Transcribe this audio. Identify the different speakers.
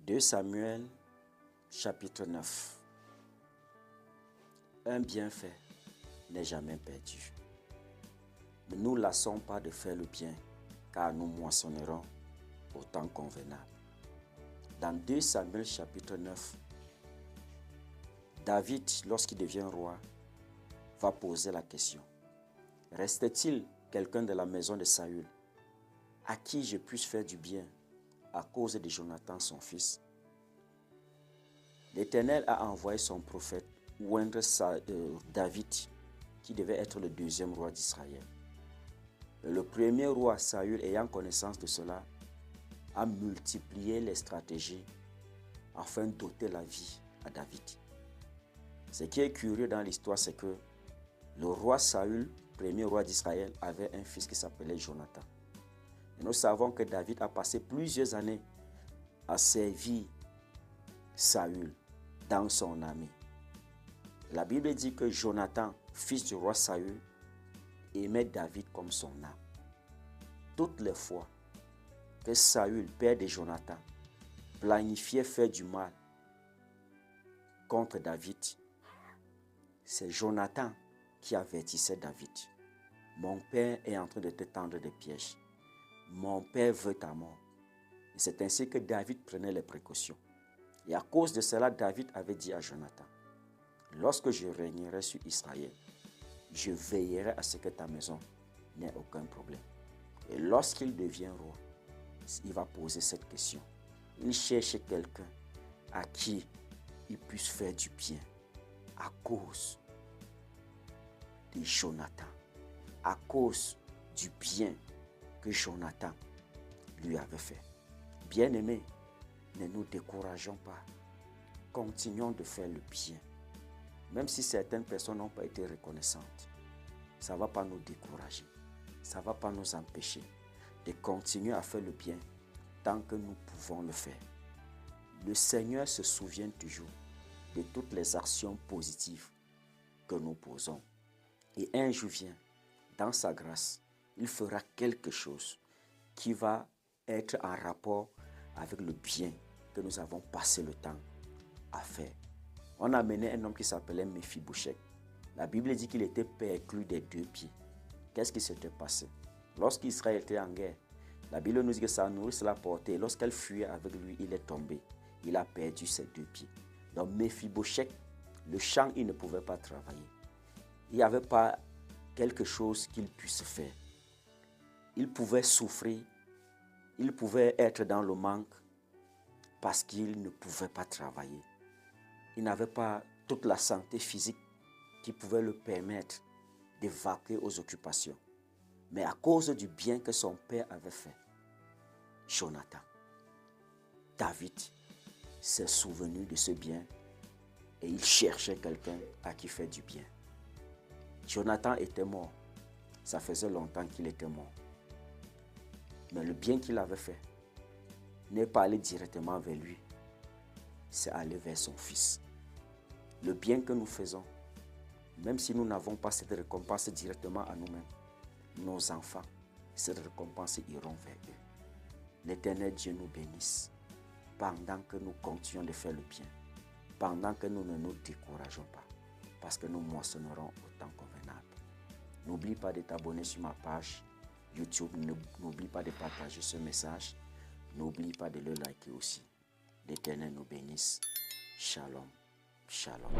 Speaker 1: 2 Samuel, chapitre 9. Un bienfait n'est jamais perdu. Ne nous lassons pas de faire le bien, car nous moissonnerons au temps convenable. Dans 2 Samuel, chapitre 9, David, lorsqu'il devient roi, va poser la question. Reste-t-il quelqu'un de la maison de Saül à qui je puisse faire du bien à cause de Jonathan, son fils? L'Éternel a envoyé son prophète oindre David, qui devait être le deuxième roi d'Israël. Le premier roi, Saül, ayant connaissance de cela, a multiplié les stratégies afin d'ôter la vie à David. Ce qui est curieux dans l'histoire, c'est que le roi Saül, premier roi d'Israël, avait un fils qui s'appelait Jonathan. Et nous savons que David a passé plusieurs années à servir Saül dans son armée. La Bible dit que Jonathan, fils du roi Saül, aimait David comme son âme. Toutes les fois que Saül, père de Jonathan, planifiait faire du mal contre David, c'est Jonathan qui avertissait David. Mon père est en train de te tendre des pièges. Mon père veut ta mort. Et c'est ainsi que David prenait les précautions. Et à cause de cela, David avait dit à Jonathan, lorsque je régnerai sur Israël, je veillerai à ce que ta maison n'ait aucun problème. Et lorsqu'il devient roi, il va poser cette question. Il cherche quelqu'un à qui il puisse faire du bien à cause de Jonathan, à cause du bien que Jonathan lui avait fait. Bien-aimés, ne nous décourageons pas. Continuons de faire le bien. Même si certaines personnes n'ont pas été reconnaissantes, ça ne va pas nous décourager. Ça ne va pas nous empêcher de continuer à faire le bien tant que nous pouvons le faire. Le Seigneur se souvient toujours de toutes les actions positives que nous posons. Et un jour vient, dans sa grâce, il fera quelque chose qui va être en rapport avec le bien que nous avons passé le temps à faire. On a amené un homme qui s'appelait Méphibosheth. La Bible dit qu'il était perclus des 2 pieds. Qu'est-ce qui s'était passé? Lorsqu'Israël était en guerre, la Bible nous dit que sa nourrice l'a porté. Lorsqu'elle fuyait avec lui, il est tombé. Il a perdu ses 2 pieds. Donc Méphibosheth, le champ, il ne pouvait pas travailler. Il n'y avait pas quelque chose qu'il puisse faire. Il pouvait souffrir. Il pouvait être dans le manque parce qu'il ne pouvait pas travailler. Il n'avait pas toute la santé physique qui pouvait le permettre de vaquer aux occupations. Mais à cause du bien que son père avait fait, Jonathan, David s'est souvenu de ce bien et il cherchait quelqu'un à qui faire du bien. Jonathan était mort. Ça faisait longtemps qu'il était mort. Mais le bien qu'il avait fait n'est pas allé directement vers lui. C'est aller vers son fils. Le bien que nous faisons, même si nous n'avons pas cette récompense directement à nous-mêmes, nos enfants, cette récompense iront vers eux. L'Éternel Dieu nous bénisse pendant que nous continuons de faire le bien, pendant que nous ne nous décourageons pas, parce que nous moissonnerons au temps convenable. N'oublie pas de t'abonner sur ma page YouTube, n'oublie pas de partager ce message, n'oublie pas de le liker aussi. L'Éternel nous bénisse. Shalom, shalom.